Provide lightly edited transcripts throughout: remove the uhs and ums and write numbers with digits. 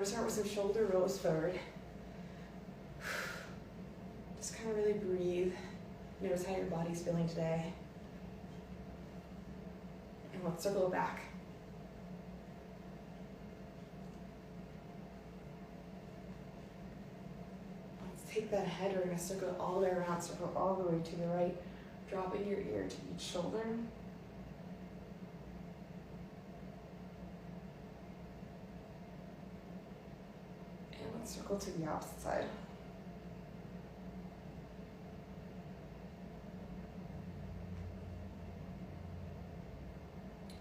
gonna start with some shoulder rolls forward. Just kind of really breathe. Notice how your body's feeling today. And let's circle it back. Let's take that head, we're gonna circle it all the way around, circle all the way to the right. Drop in your ear to each shoulder. And let's circle to the opposite side.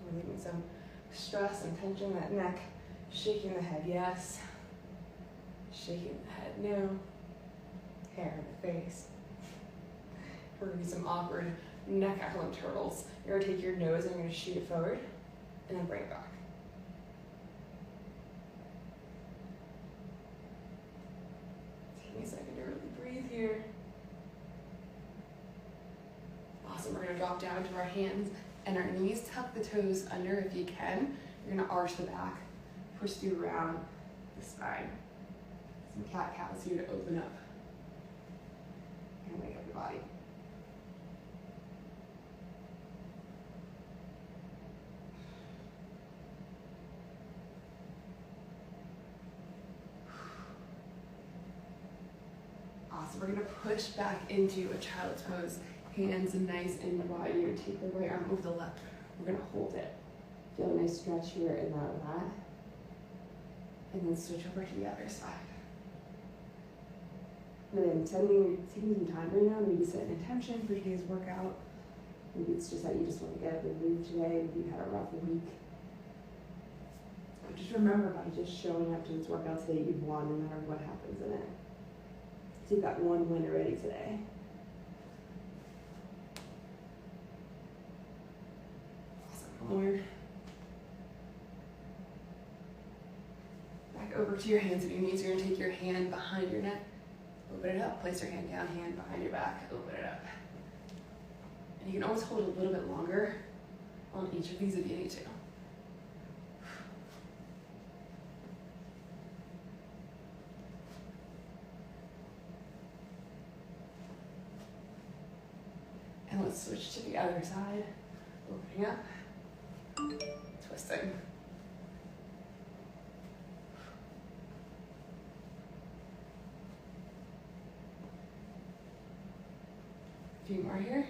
Relieving some stress and tension in that neck. Shaking the head, yes. Shaking the head, no. Hair in the face. We're gonna do some awkward neck Echelon turtles. You're gonna take your nose and you're gonna shoot it forward and then bring it back. Take me a second to really breathe here. Awesome, we're gonna drop down to our hands and our knees. Tuck the toes under if you can. You're gonna arch the back, push through around the spine. Some cat-cows here to open up and wake up your body. Awesome, we're gonna push back into a child's pose. Hands nice and wide. You're gonna take the right arm over the left. We're gonna hold it. Feel a nice stretch here in that lat. And then switch over to the other side. And then taking some time right now, maybe set an intention for today's workout. Maybe it's just that you just want to get up and move today. Maybe you had a rough week. But just remember, by just showing up to this workout today, you've won no matter what happens in it. So you've got one win already today. Awesome. One more. Back over to your hands and your knees. You're going to take your hand behind your neck. Open it up. Place your hand down, hand behind your back. Open it up. And you can always hold a little bit longer on each of these if you need to. And let's switch to the other side. Opening up, twisting. A few more here.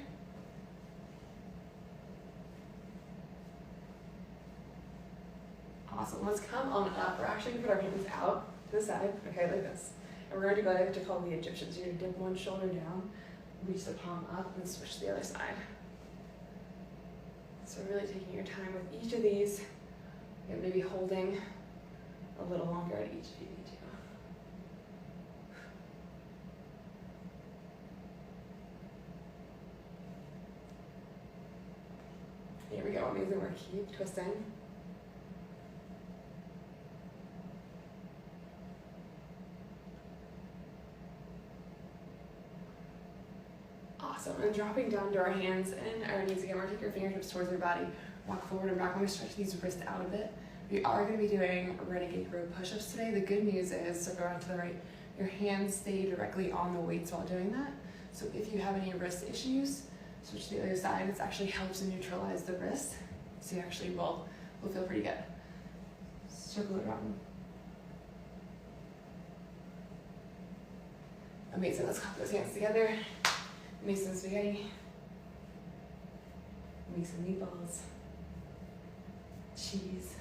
Awesome, let's come on up. We're actually gonna put our hands out to the side, okay, like this. And we're gonna do what I like to call the Egyptians. You're gonna dip one shoulder down, reach the palm up, and switch to the other side. So really taking your time with each of these, and maybe holding a little longer at each if you need to. Here we go, amazing work. Keep twisting. Awesome, and dropping down to our hands and our knees again. We're gonna take your fingertips towards your body. Rock forward and back. I'm gonna stretch these wrists out a bit. We are gonna be doing renegade row push-ups today. The good news is, so go around to the right, your hands stay directly on the weights while doing that. So if you have any wrist issues, switch to the other side. It actually helps to neutralize the wrist. So you actually will feel pretty good. Circle it around. Amazing, let's clap those hands together. Make some spaghetti. Make some meatballs. Cheese.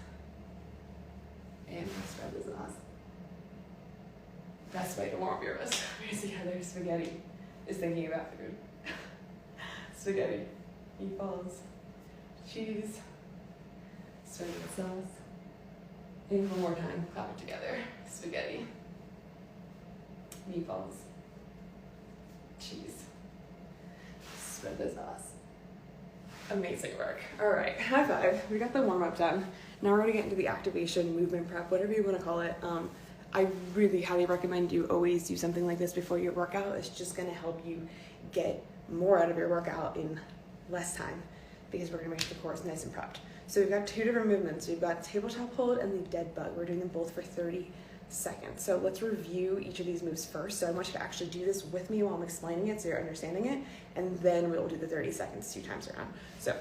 And spread the sauce. Best way to warm up your wrist together, spaghetti, is thinking about food. Spaghetti, meatballs, cheese, spread the sauce. And one more time, clap it together. Spaghetti, meatballs, cheese, spread the sauce. Amazing work. All right, high five. We got the warm up done. Now we're gonna get into the activation, movement prep, whatever you wanna call it. I really highly recommend you always do something like this before your workout. It's just gonna help you get more out of your workout in less time because we're gonna make the core nice and prepped. So we've got two different movements. We've got tabletop hold and the dead bug. We're doing them both for 30 seconds. So let's review each of these moves first. So I want you to actually do this with me while I'm explaining it so you're understanding it, and then we'll do the 30 seconds 2 times around. So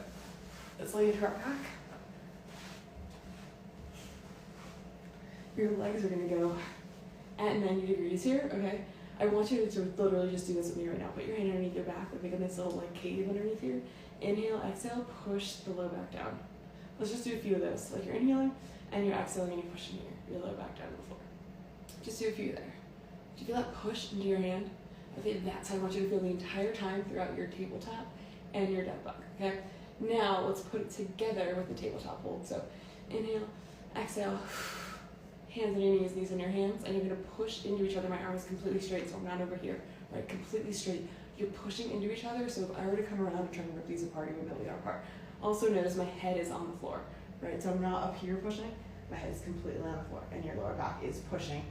let's lay into our back. Your legs are gonna go at 90 degrees here, okay? I want you to literally just do this with me right now. Put your hand underneath your back, like make a nice little like cave underneath here. Inhale, exhale, push the low back down. Let's just do a few of those. Like you're inhaling and you're exhaling and you're pushing your low back down to the floor. Just do a few there. Do you feel that push into your hand? Okay, that's how I want you to feel the entire time throughout your tabletop and your dead bug, okay? Now let's put it together with the tabletop hold. So inhale, exhale, hands on your knees on your hands, and you're gonna push into each other. My arm is completely straight, so I'm not over here, right? Completely straight. You're pushing into each other, so if I were to come around and try to rip these apart, you would be able to get apart. Also notice my head is on the floor, right? So I'm not up here pushing, my head is completely on the floor, and your lower back is pushing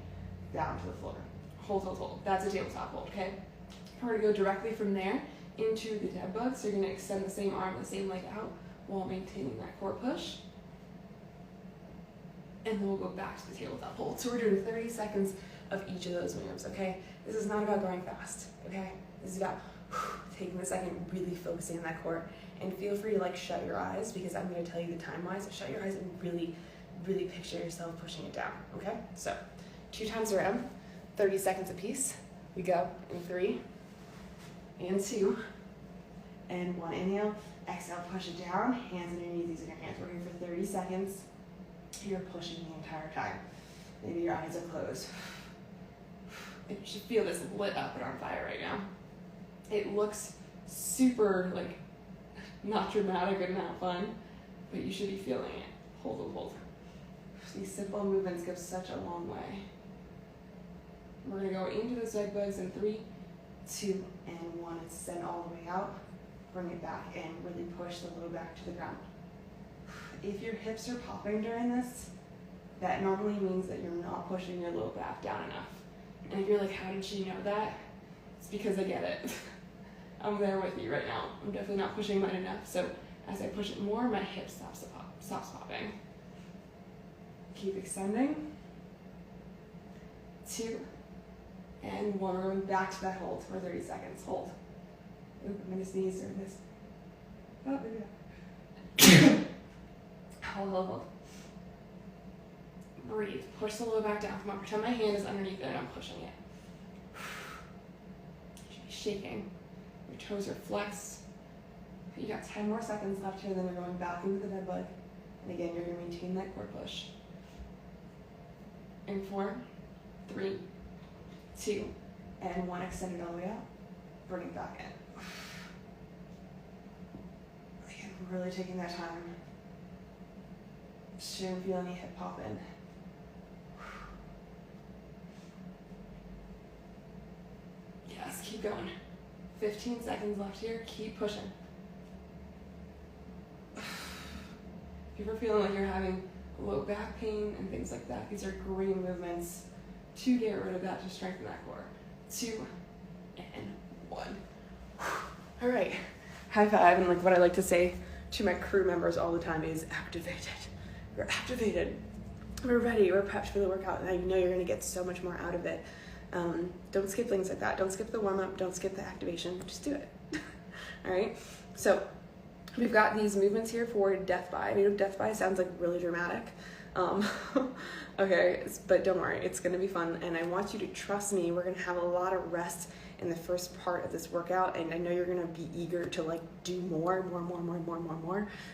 down to the floor. Hold, hold, hold. That's a tabletop hold, okay? We're gonna go directly from there into the dead bug, so you're gonna extend the same arm, the same leg out, while maintaining that core push. And then we'll go back to the tabletop hold. So we're doing 30 seconds of each of those moves, okay? This is not about going fast, okay? This is about taking the second, really focusing on that core. And feel free to like shut your eyes, because I'm gonna tell you the time-wise, so shut your eyes and really, really picture yourself pushing it down, okay? So 2 times around, 30 seconds apiece. We go in 3 and 2 and 1. Inhale, exhale, push it down, hands on your knees, these are your hands. We're here for 30 seconds. You're pushing the entire time. Maybe your eyes are closed. You should feel this lit up and on fire right now. It looks super, like, not dramatic and not fun, but you should be feeling it. Hold and hold. These simple movements go such a long way. We're gonna go into those dead bugs in 3, 2, and 1. Extend all the way out. Bring it back and really push the low back to the ground. If your hips are popping during this, that normally means that you're not pushing your low back down enough. And if you're like, how did she know that? It's because I get it. I'm there with you right now. I'm definitely not pushing mine enough. So as I push it more, my hip stops popping. Keep extending. 2 and 1. We're going back to that hold for 30 seconds. Hold. Oop, I'm gonna sneeze during this. Oh, there we go. Hold. Breathe. Push the low back down. Come on, pretend my hand is underneath it and I'm pushing it. You should be shaking. Your toes are flexed. You got 10 more seconds left here, then we're going back into the dead bug. And again, you're going to maintain that core push. In 4, 3, 2, and 1. Extend it all the way out. Bring it back in. Again, really taking that time. Shouldn't feel any hip pop in. Yes, keep going. 15 seconds left here. Keep pushing. If you're feeling like you're having low back pain and things like that, these are great movements to get rid of that, to strengthen that core. 2 and 1. All right. High five. And like what I like to say to my crew members all the time is activated. We're activated. We're ready. We're prepped for the workout, and I know you're going to get so much more out of it. Don't skip things like that. Don't skip the warm-up. Don't skip the activation. Just do it. All right? So we've got these movements here for death by. I mean, death by sounds like really dramatic. Okay, but don't worry. It's going to be fun, and I want you to trust me. We're going to have a lot of rest in the first part of this workout, and I know you're going to be eager to like do more,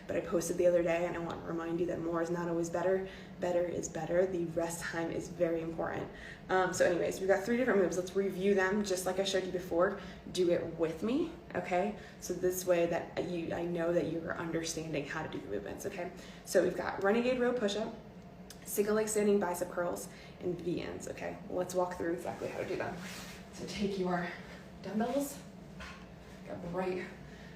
but I posted the other day, and I want to remind you that more is not always better. Better is better. The rest time is very important. So anyways, we've got 3 different moves. Let's review them just like I showed you before. Do it with me, okay? So this way that I know that you're understanding how to do the movements, okay? So we've got renegade row push-up, single leg standing bicep curls, and V-ends, okay? Let's walk through exactly how to do them. So take your dumbbells, got the right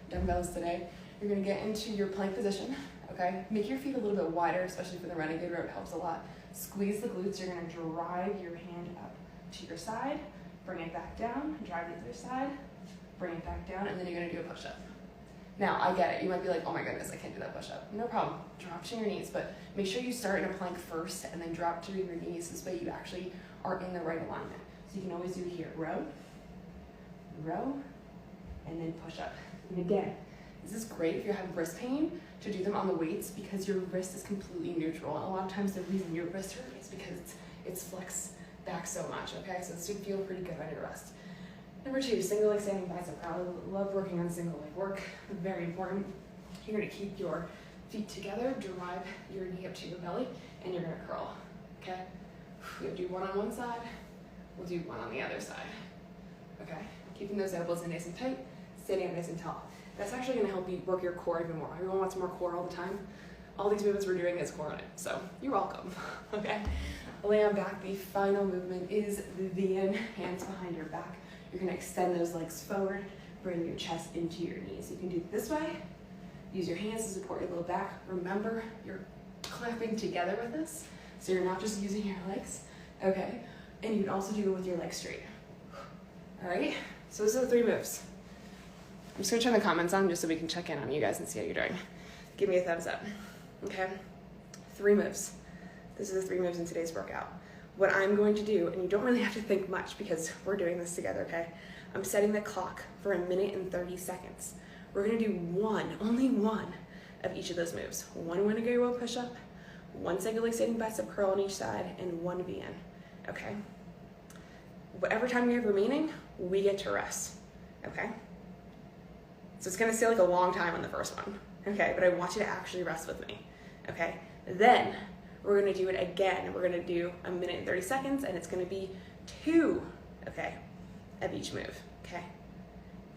dumbbells today. You're gonna get into your plank position, okay? Make your feet a little bit wider, especially for the renegade row, it helps a lot. Squeeze the glutes, you're gonna drive your hand up to your side, bring it back down, drive the other side, bring it back down, and then you're gonna do a push-up. Now, I get it. You might be like, oh my goodness, I can't do that push-up. No problem. Drop to your knees, but make sure you start in a plank first and then drop to your knees. This way you actually are in the right alignment. So you can always do here, row, row, and then push up. And again, this is great if you're having wrist pain to do them on the weights because your wrist is completely neutral. And a lot of times the reason your wrist hurts is because it's flexed back so much, okay? So this should feel pretty good on your wrist. Number 2, single leg standing bicep curl. I love working on single leg work. Very important. You're gonna keep your feet together, drive your knee up to your belly, and you're gonna curl, okay? We'll do one on one side, we'll do one on the other side, okay? Keeping those elbows in nice and tight, standing up nice and tall. That's actually gonna help you work your core even more. Everyone wants more core all the time. All these movements we're doing is core in it, so you're welcome, okay? Lay on back. The final movement is the V-in, hands behind your back. You're gonna extend those legs forward, bring your chest into your knees. You can do it this way. Use your hands to support your low back. Remember, you're clamping together with this, so you're not just using your legs, okay? And you can also do it with your legs straight. All right, so those are the 3 moves. I'm just gonna turn the comments on just so we can check in on you guys and see how you're doing. Give me a thumbs up, okay? 3 moves. This is the 3 moves in today's workout. What I'm going to do, and you don't really have to think much because we're doing this together, okay? I'm setting the clock for 1 minute and 30 seconds. We're gonna do only one of each of those moves. 1 renegade row push-up, 1 single leg standing bicep curl on each side, and 1 V-in, okay? Whatever time we have remaining, we get to rest, okay? So it's gonna feel like a long time on the first one, okay? But I want you to actually rest with me, okay? Then, we're gonna do it again. We're gonna do 1 minute and 30 seconds, and it's gonna be 2, okay, of each move, okay?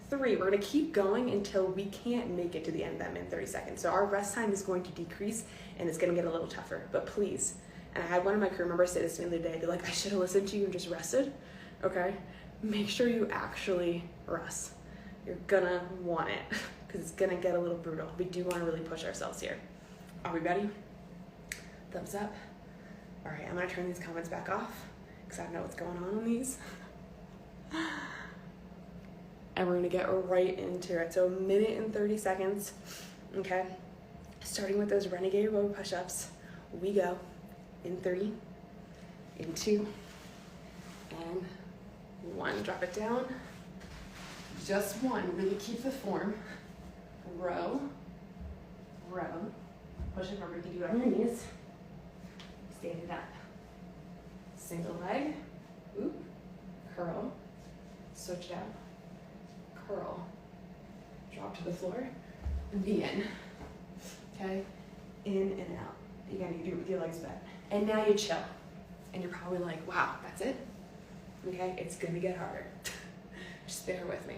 3, we're gonna keep going until we can't make it to the end of that minute and 30 seconds. So our rest time is going to decrease, and it's gonna get a little tougher, but please, and I had one of my crew members say this to me the other day, they're like, I should have listened to you and just rested, okay? Make sure you actually rest. You're gonna want it, because it's gonna get a little brutal. We do wanna really push ourselves here. Are we ready? Thumbs up. All right, I'm gonna turn these comments back off because I don't know what's going on these. And we're gonna get right into it. So 1 minute and 30 seconds, okay? Starting with those renegade row push-ups, we go in 3, in 2, and 1. Drop it down. Just 1, really keep the form. Row, row. Push it forward, you can do it on your knees. Stand it up. Single leg, oop, curl, switch it out, curl, drop to the floor, V-in, okay? In and out. Again, you do it with your legs bent. And now you chill. And you're probably like, wow, that's it? Okay, it's gonna get harder. Just bear with me.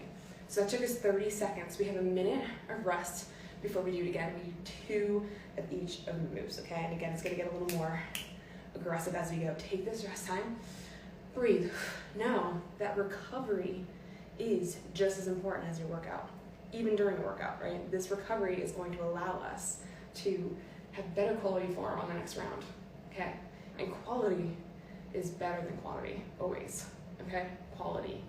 So that took us 30 seconds. We have 1 minute of rest before we do it again. We do 2 of each of the moves, okay? And again, it's gonna get a little more aggressive as we go. Take this rest time, breathe. Know that recovery is just as important as your workout, even during a workout, right? This recovery is going to allow us to have better quality form on the next round, okay? And quality is better than quantity, always, okay? Quality.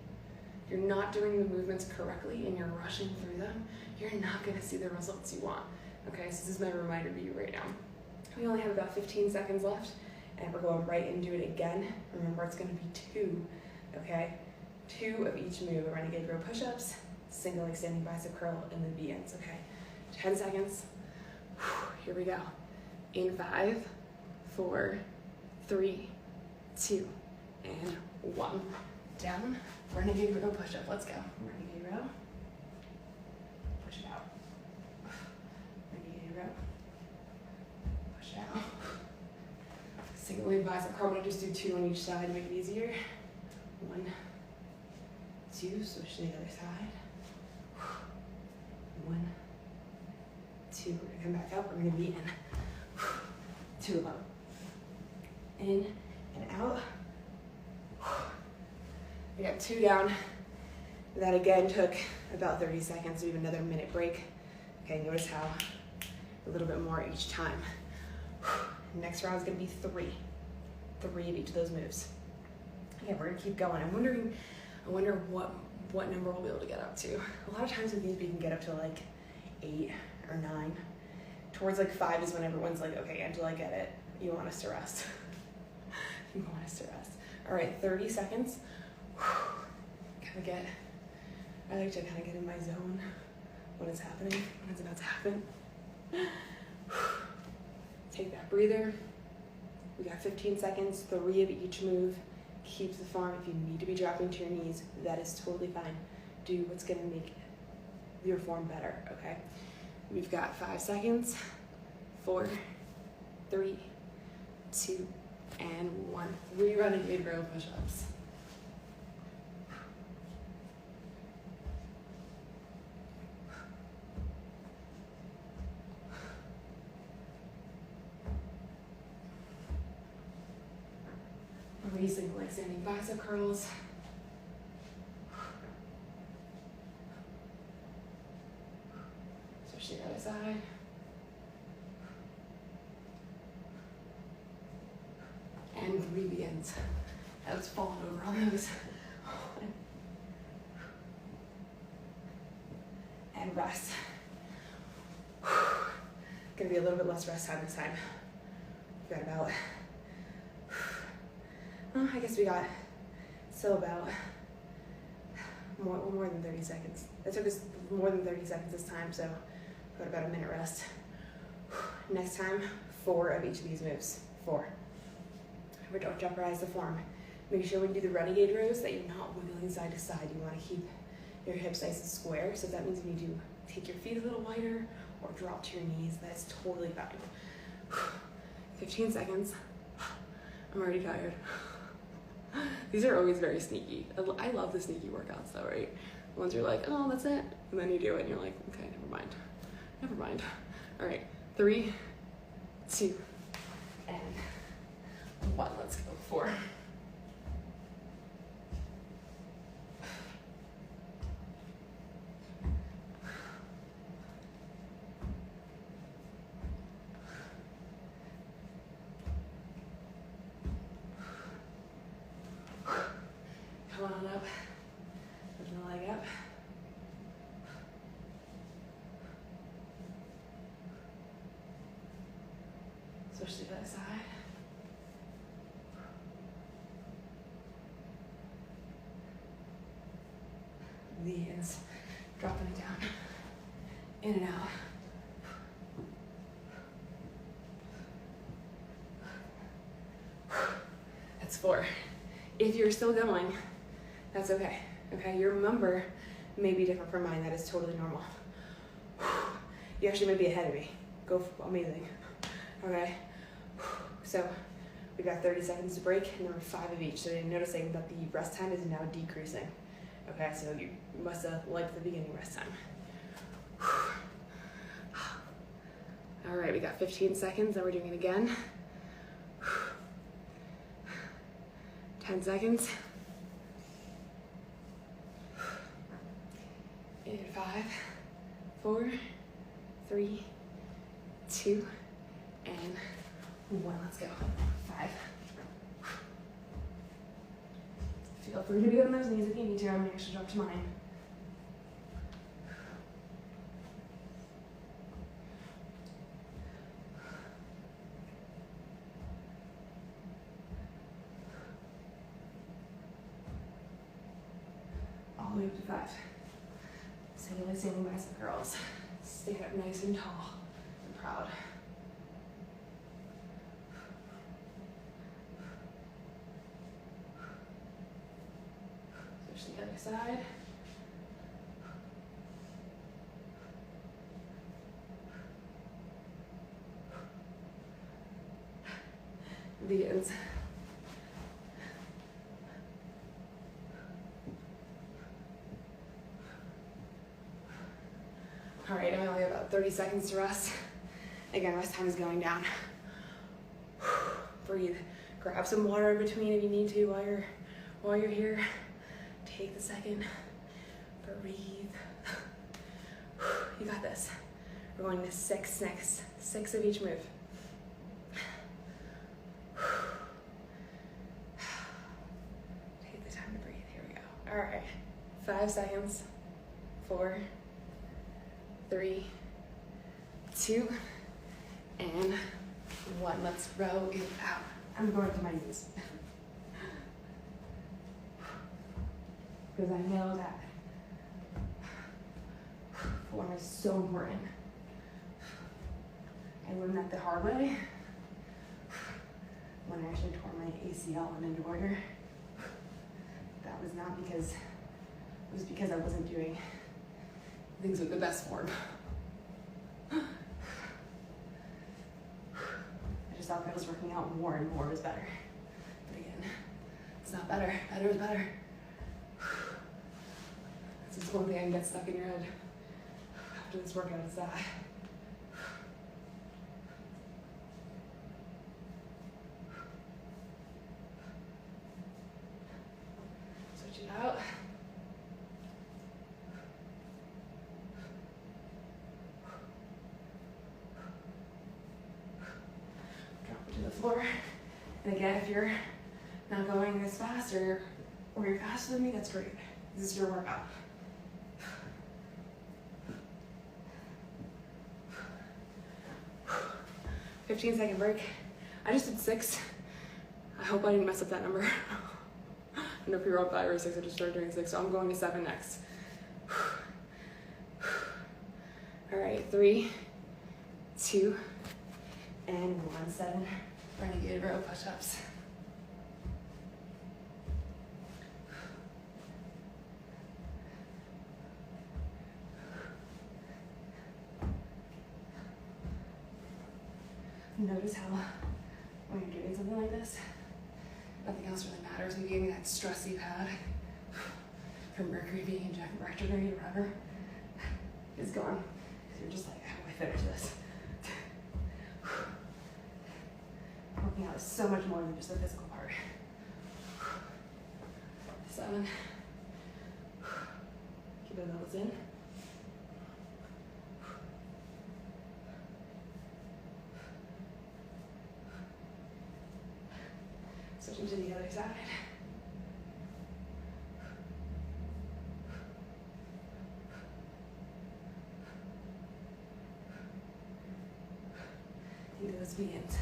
You're not doing the movements correctly and you're rushing through them, you're not gonna see the results you want, okay? So this is my reminder to you right now. We only have about 15 seconds left and we're going right into it again. Remember, it's gonna be 2, okay? 2 of each move. Renegade row push-ups, single leg standing bicep curl, and then V-ins, okay? 10 seconds. Here we go. In 5, 4, 3, 2, and 1. Down. Renegade row push-up. Let's go. Renegade row. Push it out. Renegade row. Push it out. Single leg bicep curl. I'm gonna just do 2 on each side to make it easier. 1, 2. Switch to the other side. 1, 2. We're gonna come back up. We're gonna be in. 2 of them. In and out. We got 2 down. That again took about 30 seconds. We have another minute break. Okay, notice how a little bit more each time. Next round is gonna be 3. 3 of each of those moves. Yeah, we're gonna keep going. I wonder what number we'll be able to get up to. A lot of times with these we can get up to like 8 or 9. Towards like 5 is when everyone's like, okay, Angela, I get it. You want us to rest. You want us to rest. All right, 30 seconds. I like to kind of get in my zone when it's happening, when it's about to happen. Take that breather. We got 15 seconds, 3 of each move. Keep the form. If you need to be dropping to your knees, that is totally fine. Do what's gonna make your form better, okay? We've got 5 seconds. 4, 3, 2, and 1. 3 renegade row push-ups. Releasing like standing bicep curls. Switch to the other side. And 3 begins. Let's fall over on those. And rest. Gonna be a little bit less rest time this time. We've got about, I guess we got still about more than 30 seconds. That took us more than 30 seconds this time, so we've got about a minute rest. Next time, 4 of each of these moves. 4. Remember, don't jeopardize the form. Make sure when you do the renegade rows that you're not wiggling side to side. You want to keep your hips nice and square, so that means when you do take your feet a little wider or drop to your knees, that's totally fine. 15 seconds. I'm already tired. These are always very sneaky. I love the sneaky workouts though, right? The ones you're like, oh, that's it. And then you do it and you're like, okay, never mind. Never mind. All right, 3, 2, and 1. Let's go. 4. Come on up. Lift the leg up. Switch to the other side. Leans, dropping it down, in and out. That's 4. If you're still going, that's okay. Okay, your number may be different from mine. That is totally normal. You actually may be ahead of me. Go, amazing. Okay, so we got 30 seconds to break, and there were 5 of each. So you're noticing that the rest time is now decreasing. Okay, so you must have liked the beginning rest time. All right, we got 15 seconds, then we're doing it again. 10 seconds. In 5, 4, 3, 2, and 1. Let's go. 5. Feel free to be on those knees if you need to. I'm going to actually drop to mine. All the way up to 5. Standing bicep curls. Stand up nice and tall and proud. Switch to the other side. Begins. All right, I only have about 30 seconds to rest. Again, rest time is going down. Breathe. Grab some water in between if you need to while you're here. Take the second. Breathe. You got this. We're going to 6 next. 6 of each move. Take the time to breathe. Here we go. All right. 5 seconds. 4, 3, 2, and 1. Let's row it out. I'm going to my knees. Because I know that form is so important. I learned that the hard way when I actually tore my ACL in underwater. That was not because, it was because I wasn't doing things with the best form. I just thought that I was working out more and more was better. But again, it's not better. Better is better. This is one thing I can get stuck in your head after this workout is that. Switch it out. Drop it to the floor. And again, if you're not going as fast or you're faster than me, that's great. This is your workout. 15-second break. I just did 6. I hope I didn't mess up that number. I know if you're on 5 or 6, I just started doing 6, so I'm going to 7 next. All right, 3, 2, and 1. 7 renegade row push-ups. Notice how when you're doing something like this, nothing else really matters. You gave me that stress you've had from Mercury being in retrograde or whatever is gone. Because you're just like, how do I finish this? Working out is so much more than just the physical part. 7. Keep those elbows in. Switching to the other side. Into those begins.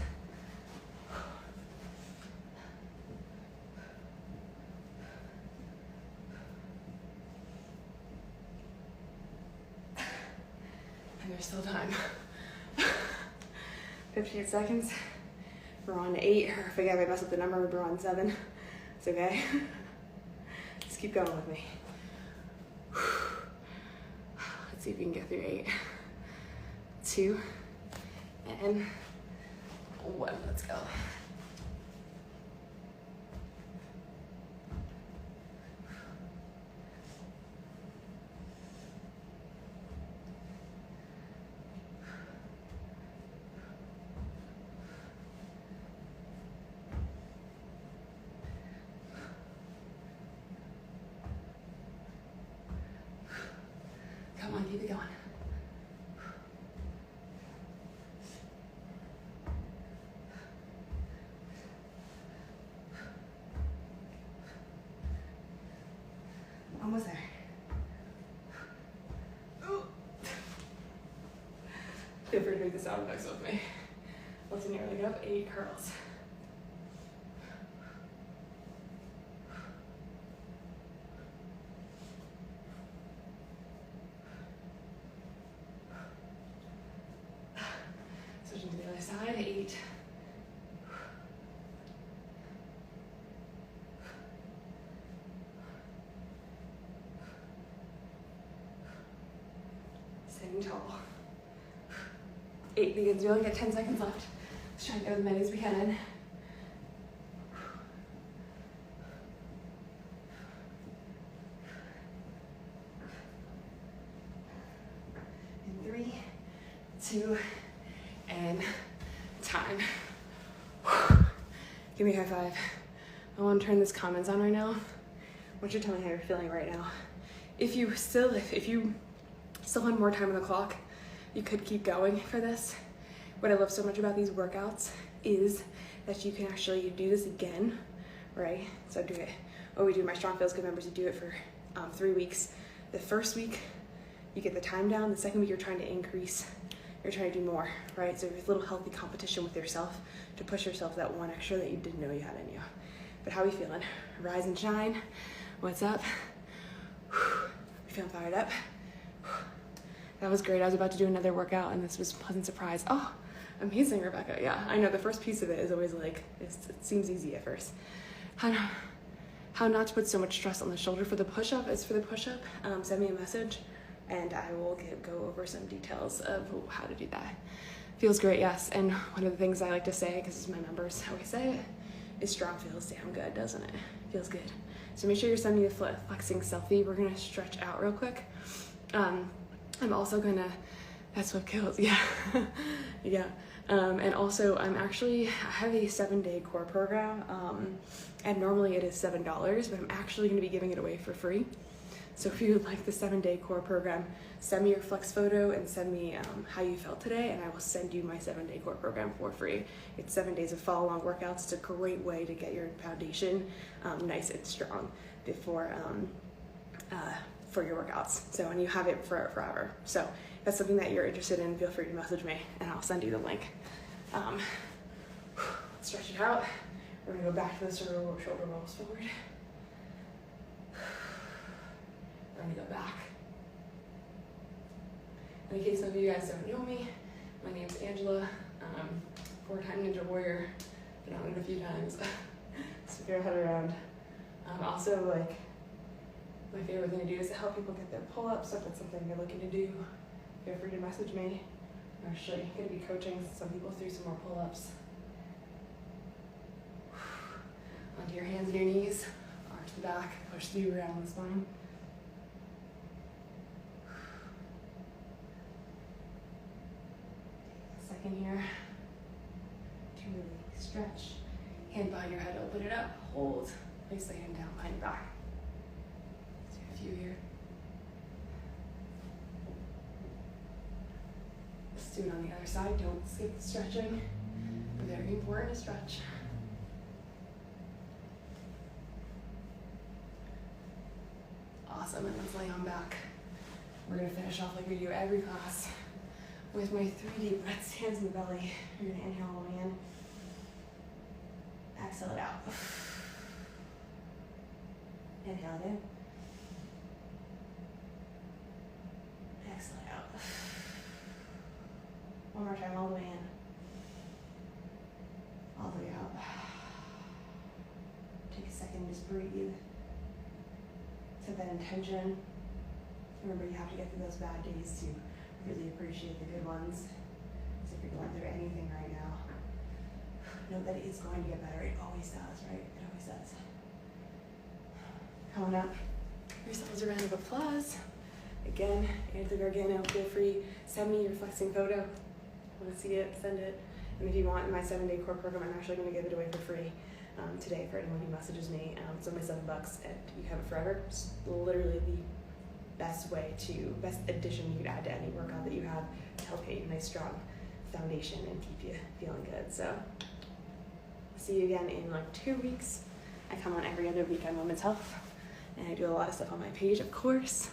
And there's still time. 58 seconds. We're on 8, or if I mess up the number, we're on 7. It's okay. Just keep going with me. Let's see if we can get through 8. 2, and 1. Let's go. Come on, keep it going. Almost there. Ooh. Feel free to make the sound effects with me. Let's nearly go up 8 curls. Switching to the other side, 8. Staying tall. 8 begins. We only got 10 seconds left. Let's try and get as many as we can in. In 3, 2, and time. Give me a high five. I want to turn this comments on right now. I want you to tell me how you're feeling right now. If you still had more time on the clock, you could keep going for this. What I love so much about these workouts is that you can actually do this again, right? So do it. What we do, my Strong Feels Good members, you do it for 3 weeks. The first week, you get the time down. The second week, you're trying to increase you're trying to do more, right? So there's a little healthy competition with yourself to push yourself that one extra that you didn't know you had in you. But how are we feeling? Rise and shine. What's up? You feeling fired up? That was great. I was about to do another workout and this was a pleasant surprise. Oh, amazing, Rebecca. Yeah, I know the first piece of it is always like, it seems easy at first. How not to put so much stress on the shoulder for the push-up is for the push-up. Send me a message and I will go over some details of how to do that. Feels great, yes. And one of the things I like to say, because it's my members always say it, is strong feels damn good, doesn't it? Feels good. So make sure you're sending me a flexing selfie. We're gonna stretch out real quick. I'm also gonna, that's what kills, yeah. Yeah. And also I have a 7-day core program. And normally it is $7, but I'm actually gonna be giving it away for free. So if you would like the 7-day core program, send me your flex photo and send me how you felt today, and I will send you my 7-day core program for free. It's 7 days of follow-along workouts. It's a great way to get your foundation nice and strong before for your workouts. So, and you have it for forever. So if that's something that you're interested in, feel free to message me and I'll send you the link. Stretch it out. We're gonna go back to the shoulder rolls forward. We're gonna go back. In case some of you guys don't know me, my name's Angela. 4-time Ninja Warrior. Been on it a few times. So get your head around. Also, like, my favorite thing to do is to help people get their pull-ups. So if it's something you're looking to do, feel free to message me. I'm actually gonna be coaching some people through some more pull-ups. Onto your hands and your knees, arch the back, push through around the spine. Second here, to really stretch. Hand behind your head, open it up, hold. Place the hand down behind your back. Let's do a few here. Let's do it on the other side, don't skip the stretching. Very important to stretch. Awesome, and let's lay on back. We're gonna finish off like we do every class with my 3 deep breaths, hands in the belly. You're gonna inhale all the way in. Exhale it out. Inhale it in. Exhale it out. One more time, all the way in. All the way out. Take a second, just breathe. Set that intention. Remember, you have to get through those bad days to really appreciate the good ones. So if you're going through anything right now, know that it's going to get better. It always does, right? It always does. Coming up, yourselves a round of applause. Again, Anthony Gargano, feel free, send me your flexing photo. I want to see it, send it. And if you want my 7-day core program, I'm actually going to give it away for free today for anyone who messages me. It's only $7 and you have it forever. It's literally the best addition you could add to any workout that you have to help get you a nice strong foundation and keep you feeling good. So see you again in like 2 weeks. I come on every other week on Women's Health and I do a lot of stuff on my page, of course.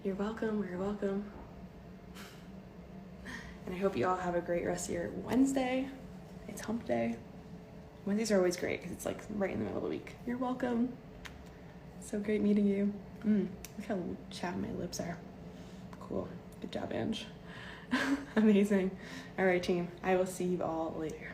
You're welcome, you're welcome. And I hope you all have a great rest of your Wednesday. It's hump day. Wednesdays are always great because it's like right in the middle of the week. You're welcome. So great meeting you. Look how chapped my lips are. Cool. Good job, Ange. Amazing. All right, team. I will see you all later.